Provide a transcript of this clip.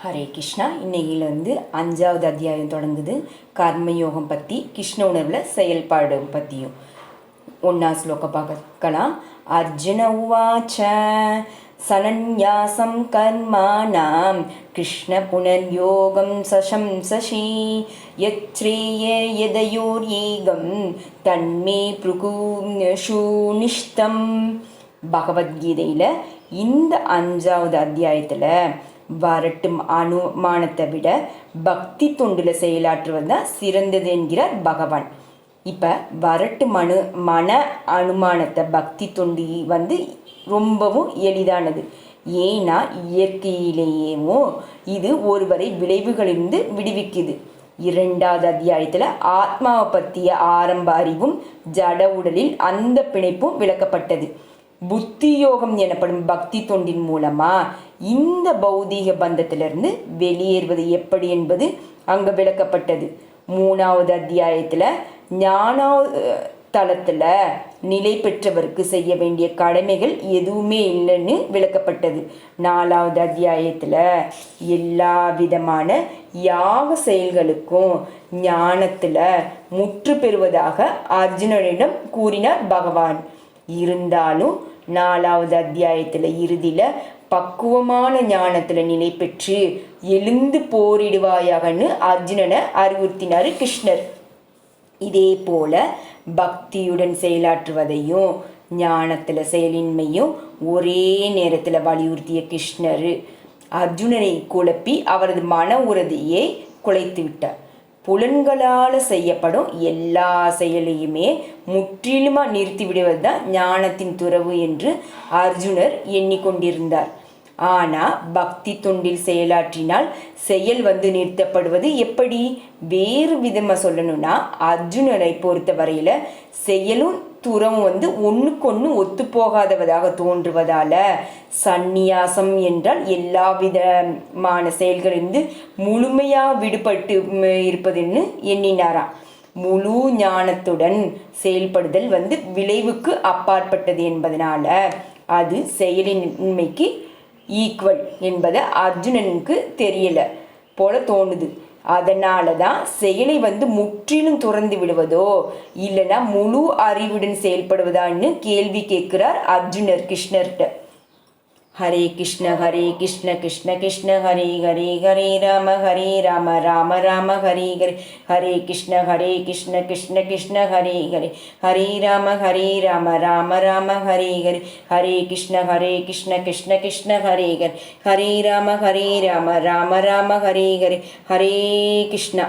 ஹரே கிருஷ்ணா. இன்னையிலேருந்து 5வது அத்தியாயம் தொடங்குது. கர்மயோகம் பற்றி, கிருஷ்ண உணர்வில் செயல்பாடு பற்றியும் 1ஆம் ஸ்லோகம் பார்க்கலாம். அர்ஜுன உவாச்ச சனன்யாசம் கர்மாணாம் கிருஷ்ண புனர்யோகம் சசம்சசி யச்ரேய யதயோர்யேகம் தன்மே ப்ருகுஷூனிஷ்டம். பகவத்கீதையில் இந்த 5வது அத்தியாயத்தில் வரட்டும் அனுமானத்தை விட பக்தி தொண்டில் செயலாற்றுவது தான் சிறந்தது என்கிறார் பகவான். இப்போ வரட்டு மன அனுமானத்தை பக்தி தொண்டி ரொம்பவும் எளிதானது. ஏன்னா இயற்கையிலேயேவும் இது ஒருவரை விளைவுகளிலிருந்து விடுவிக்குது. 2வது அத்தியாயத்தில் ஆத்மாவை பற்றிய ஆரம்ப அறிவும் ஜட உடலில் அந்த பிணைப்பும் விளக்கப்பட்டது. புத்தி யோகம் எனப்படும் பக்தி தொண்டின் மூலமா இந்த பௌதீக பந்தத்திலிருந்து வெளியேறுவது எப்படி என்பது அங்க விளக்கப்பட்டது. 3வது அத்தியாயத்துல ஞான தளத்துல நிலை பெற்றவருக்கு செய்ய வேண்டிய கடமைகள் எதுவுமே இல்லைன்னு விளக்கப்பட்டது. 4வது அத்தியாயத்துல எல்லா விதமான யாக செயல்களுக்கும் ஞானத்துல முற்று பெறுவதாக அர்ஜுனனிடம் கூறினார் பகவான். இருந்தாலும் 4வது அத்தியாயத்தில் இறுதியில் பக்குவமான ஞானத்தில் நிலை பெற்று எழுந்து போரிடுவாயாகன்னு அர்ஜுனனை அறிவுறுத்தினார் கிருஷ்ணர். இதே போல பக்தியுடன் செயலாற்றுவதையும் ஞானத்தில் செயலின்மையும் ஒரே நேரத்தில் வலியுறுத்திய கிருஷ்ணர் அர்ஜுனனை குழப்பி அவரது மன உறுதியை குலைத்து விட்டார். புலன்களால் செய்யப்படும் எல்லா செயலையுமே முற்றிலுமாக நிறுத்திவிடுவது தான் ஞானத்தின் துறவு என்று அர்ஜுனர் எண்ணிக்கொண்டிருந்தார். ஆனால் பக்தி தொண்டில் செயலாற்றினால் செயல் நிறுத்தப்படுவது எப்படி? வேறு விதமாக சொல்லணும்னா அர்ஜுனரை பொறுத்த வரையில் செயலும் துறவும் ஒன்றுக்கொன்று ஒத்துப்போகாதவதாக தோன்றுவதால சந்நியாசம் என்றால் எல்லா விதமான செயல்களிலிருந்து முழுமையாக விடுபட்டு இருப்பதுன்னு எண்ணினாராம். முழு ஞானத்துடன் செயல்படுதல் விளைவுக்கு அப்பாற்பட்டது என்பதனால அது செயலின் உண்மைக்கு ஈக்குவல் என்பதை அர்ஜுனனுக்கு தெரியல போல தோணுது. அதனால தான் செயலை முற்றிலும் துறந்து விடுவதோ இல்லைன்னா முழு அறிவுடன் செயல்படுவதான்னு கேள்வி கேட்கிறார் அர்ஜுனர் கிருஷ்ணர்கிட்ட. ஹரே கிருஷ்ண கிருஷ்ண கிருஷ்ண ஹரே ஹரே ஹரே ராம ராம ராம ஹரே ஹரே ஹரே கிருஷ்ண கிருஷ்ண கிருஷ்ண ஹரே ஹரே ஹரே ராம ராம ராம ஹரே ஹரே ஹரே கிருஷ்ண கிருஷ்ண ஹரே ஹரே ஹரே ராம ராம ராம ஹரே ஹரே ஹரே கிருஷ்ணா.